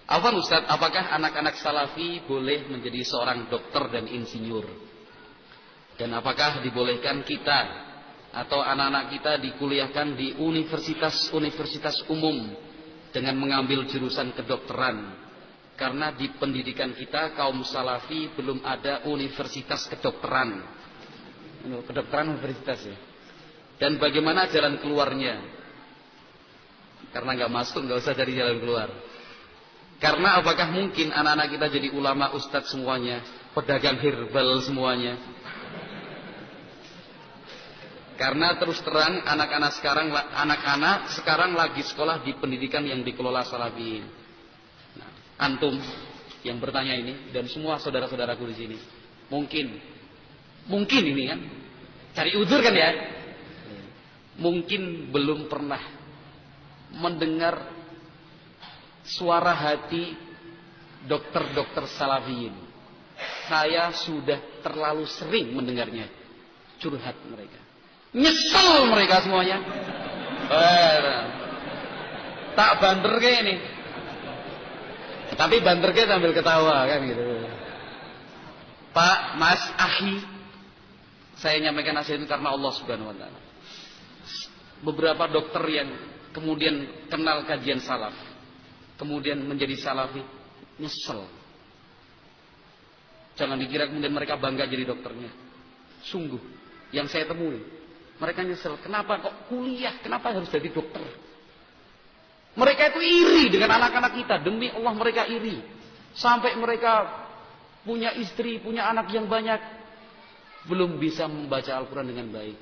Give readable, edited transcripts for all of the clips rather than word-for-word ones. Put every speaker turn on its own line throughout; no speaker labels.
Afwan Ustaz, apakah anak-anak salafi boleh menjadi seorang dokter dan insinyur? Dan apakah dibolehkan kita atau anak-anak kita dikuliahkan di universitas-universitas umum dengan mengambil jurusan kedokteran? Karena di pendidikan kita kaum salafi belum ada universitas kedokteran. Kedokteran universitas ya. Dan bagaimana jalan keluarnya? Karena nggak masuk, nggak usah cari jalan keluar. Karena apakah mungkin anak-anak kita jadi ulama, ustadz semuanya, pedagang herbal semuanya? Karena terus terang anak-anak sekarang lagi sekolah di pendidikan yang dikelola salafiyin. Nah, antum yang bertanya ini dan semua saudara-saudaraku di sini, mungkin ini kan, cari uzur kan ya? Mungkin belum pernah mendengar suara hati dokter-dokter salafiyin. Saya sudah terlalu sering mendengarnya, curhat mereka. Nyesel mereka semuanya. Tak banter kayak ini. Tapi banter kayak sambil ketawa kan gitu. Pak, Mas, Ahi, saya nyampaikan nasihat ini karena Allah Subhanahu wa taala. Beberapa dokter yang kemudian kenal kajian salaf, kemudian menjadi salafi, nyesel. Jangan dikira kemudian mereka bangga jadi dokternya. Sungguh, yang saya temui, mereka nyesel. Kenapa kok kuliah? Kenapa harus jadi dokter? Mereka itu iri dengan anak-anak kita. Demi Allah mereka iri. Sampai mereka punya istri, punya anak yang banyak, belum bisa membaca Al-Quran dengan baik,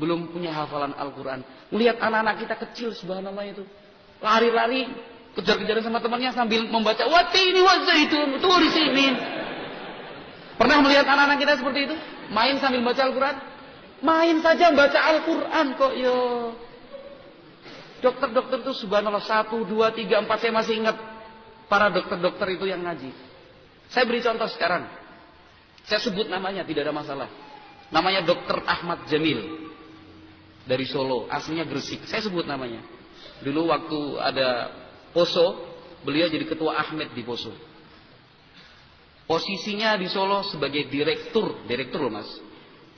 belum punya hafalan Al-Quran. Melihat anak-anak kita kecil, subhanallah itu, lari-lari, kejar-kejaran sama temannya sambil membaca watini wazaitun, tulis ini. Pernah melihat anak-anak kita seperti itu? Main sambil baca Al-Quran? Main saja baca Al-Quran kok yo. Dokter-dokter itu subhanallah 1, 2, 3, 4 saya masih ingat para dokter-dokter itu yang ngaji. Saya beri contoh sekarang. Saya sebut namanya, tidak ada masalah. Namanya Dr. Ahmad Jamil dari Solo, aslinya Gresik. Saya sebut namanya. Dulu waktu ada Poso, beliau jadi ketua Ahmed di Poso. Posisinya di Solo sebagai direktur loh Mas.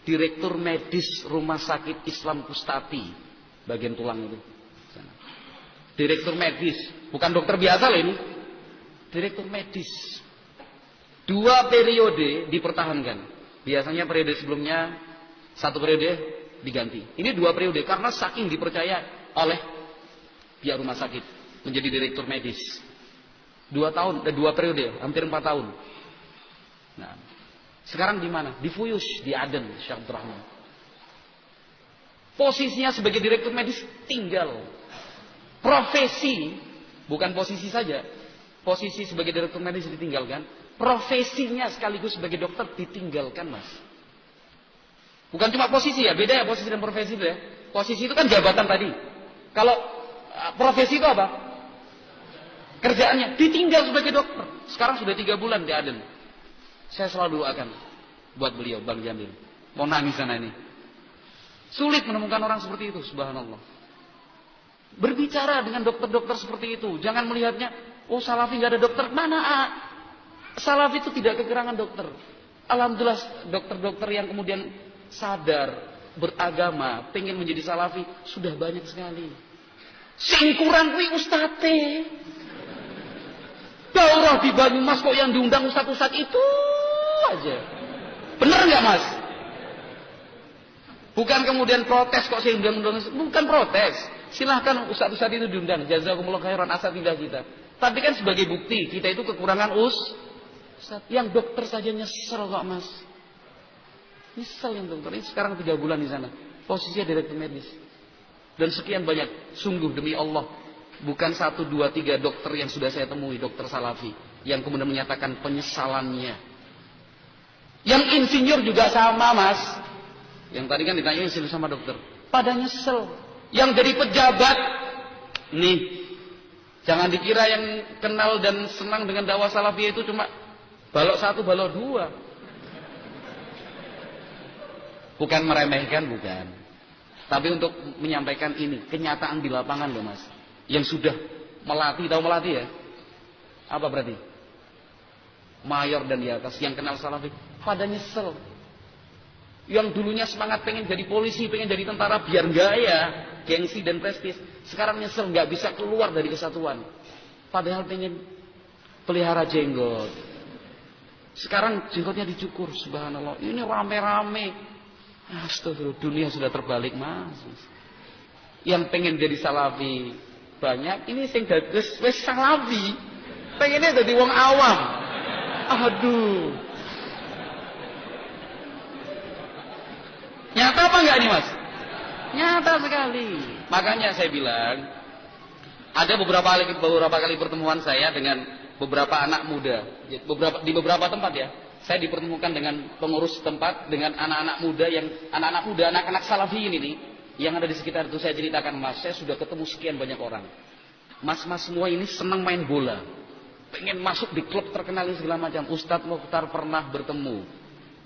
Direktur medis Rumah Sakit Islam Kustati, bagian tulang itu. Direktur medis, bukan dokter biasa loh ini. Direktur medis. 2 periode dipertahankan. Biasanya periode sebelumnya 1 periode diganti. Ini 2 periode karena saking dipercaya oleh pihak rumah sakit menjadi direktur medis. 2 periode, hampir 4 tahun. Nah, sekarang di mana? Di Fuyus, di Aden, Syekh Abdurrahman. Posisinya sebagai direktur medis tinggal. Profesi, bukan posisi saja. Posisi sebagai direktur medis ditinggalkan. Profesinya sekaligus sebagai dokter ditinggalkan, Mas. Bukan cuma posisi ya, beda ya posisi dan profesi itu ya. Posisi itu kan jabatan tadi. Kalau profesi itu apa? Kerjaannya ditinggal sebagai dokter. Sekarang sudah 3 bulan di Aden. Saya selalu doakan buat beliau, Bang Jamil. Mau nangis sana ini. Sulit menemukan orang seperti itu, subhanallah. Berbicara dengan dokter-dokter seperti itu, jangan melihatnya, oh salafi nggak ada dokter. Mana? Salafi itu tidak kekurangan dokter. Alhamdulillah dokter-dokter yang kemudian sadar, beragama, pengen menjadi salafi sudah banyak sekali. Sing kurang kuwi ustate. Daurah di Banyumas kok yang diundang ustaz-ustaz itu aja. Bener nggak Mas? Bukan kemudian protes kok saya undang-undang, bukan protes. Silahkan ustaz-ustaz itu diundang. Jazakumullah khairan asatidzah kita. Tapi kan sebagai bukti kita itu kekurangan ustaz. Yang dokter saja nyesel kok Mas. Nyesel yang dokter ini sekarang 3 bulan di sana. Posisinya direktur medis. Dan sekian banyak, sungguh demi Allah, bukan 1, 2, 3 dokter yang sudah saya temui, dokter salafi, yang kemudian menyatakan penyesalannya. Yang insinyur juga sama Mas. Yang tadi kan ditanya insinyur sama dokter. Pada nyesel. Yang jadi pejabat, nih, jangan dikira yang kenal dan senang dengan dakwah salafi itu cuma balok 1, balok 2. Bukan meremehkan, bukan. Tapi untuk menyampaikan ini, kenyataan di lapangan loh Mas. Yang sudah melatih, tahu melatih ya? Apa berarti? Mayor dan di atas yang kenal salafi pada nyesel. Yang dulunya semangat pengen jadi polisi, pengen jadi tentara biar gaya, gengsi dan prestis. Sekarang nyesel nggak bisa keluar dari kesatuan. Padahal pengen pelihara jenggot. Sekarang jenggotnya dicukur, subhanallah. Ini rame-rame. Astagfirullah, dunia sudah terbalik, Mas. Yang pengen jadi salafi banyak, ini sing dados wis salafi. Pengennya jadi wong awam. Aduh. Nyata apa enggak nih, Mas? Nyata sekali. Makanya saya bilang, ada beberapa kali pertemuan saya dengan beberapa anak muda. Di beberapa tempat ya. Saya dipertemukan dengan pengurus tempat, dengan anak-anak muda, anak-anak salafiyin ini yang ada di sekitar itu. Saya ceritakan, Mas, saya sudah ketemu sekian banyak orang. Mas-mas semua ini senang main bola. Pengen masuk di klub terkenal segala macam. Ustadz Mokhtar pernah bertemu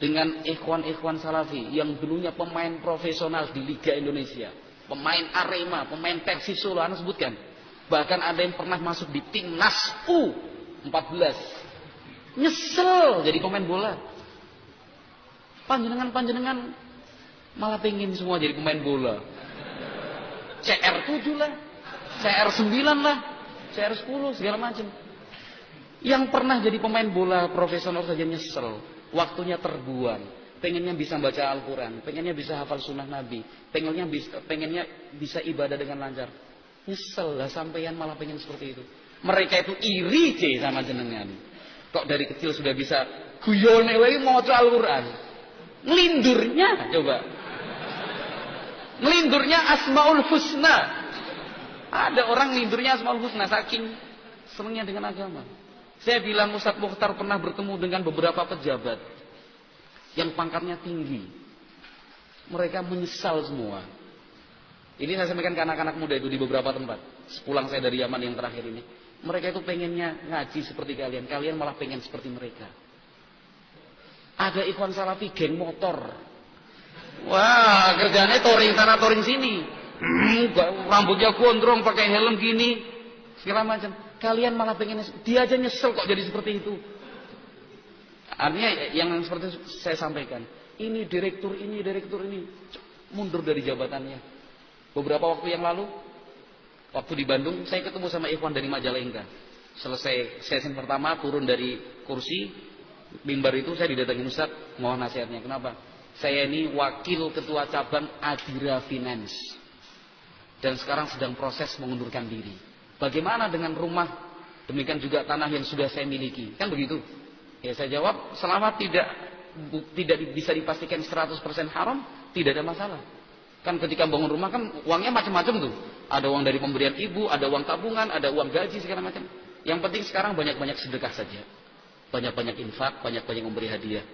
dengan ikhwan-ikhwan salafi yang dulunya pemain profesional di Liga Indonesia, pemain Arema, pemain Persis Solo, Anda sebutkan. Bahkan ada yang pernah masuk di timnas U14. Nyesel jadi pemain bola. Panjenengan malah pengen semua jadi pemain bola. CR7 lah, CR9 lah, CR10 segala macam. Yang pernah jadi pemain bola profesional saja nyesel. Waktunya terbuang. Pengennya bisa baca Al-Quran, pengennya bisa hafal sunnah Nabi, pengennya bisa ibadah dengan lancar. Nyesel lah sampeyan malah pengen seperti itu. Mereka itu iri sama jenengan. Kok dari kecil sudah bisa guyone wae maca Al-Quran. Ngelindurnya coba. Ngelindurnya Asmaul Husna. Ada orang ngelindurnya Asmaul Husna saking senangnya dengan agama. Saya bilang Ustadz Mokhtar pernah bertemu dengan beberapa pejabat yang pangkatnya tinggi. Mereka menyesal semua. Ini saya sampaikan ke anak-anak muda itu di beberapa tempat. Sepulang saya dari Yaman yang terakhir ini. Mereka itu pengennya ngaji seperti kalian. Kalian malah pengen seperti mereka. Ada ikhwan salafi geng motor. Wah, kerjanya touring sana touring sini. Rambutnya gondrong, pakai helm gini. Segala macam. Kalian malah pengen, dia aja nyesel kok jadi seperti itu. Artinya yang seperti saya sampaikan. Ini direktur ini. Mundur dari jabatannya. Beberapa waktu yang lalu, waktu di Bandung, saya ketemu sama ikhwan dari Majalengka. Selesai sesi pertama, turun dari kursi mimbar itu, saya didatangin Ustaz, mohon nasihatnya. Kenapa? Saya ini wakil ketua cabang Adira Finance. Dan sekarang sedang proses mengundurkan diri. Bagaimana dengan rumah, demikian juga tanah yang sudah saya miliki? Kan begitu? Ya saya jawab, selama tidak bisa dipastikan 100% haram, tidak ada masalah. Kan ketika bangun rumah kan uangnya macam-macam tuh. Ada uang dari pemberian ibu, ada uang tabungan, ada uang gaji segala macam. Yang penting sekarang banyak-banyak sedekah saja. Banyak-banyak infak, banyak-banyak memberi hadiah.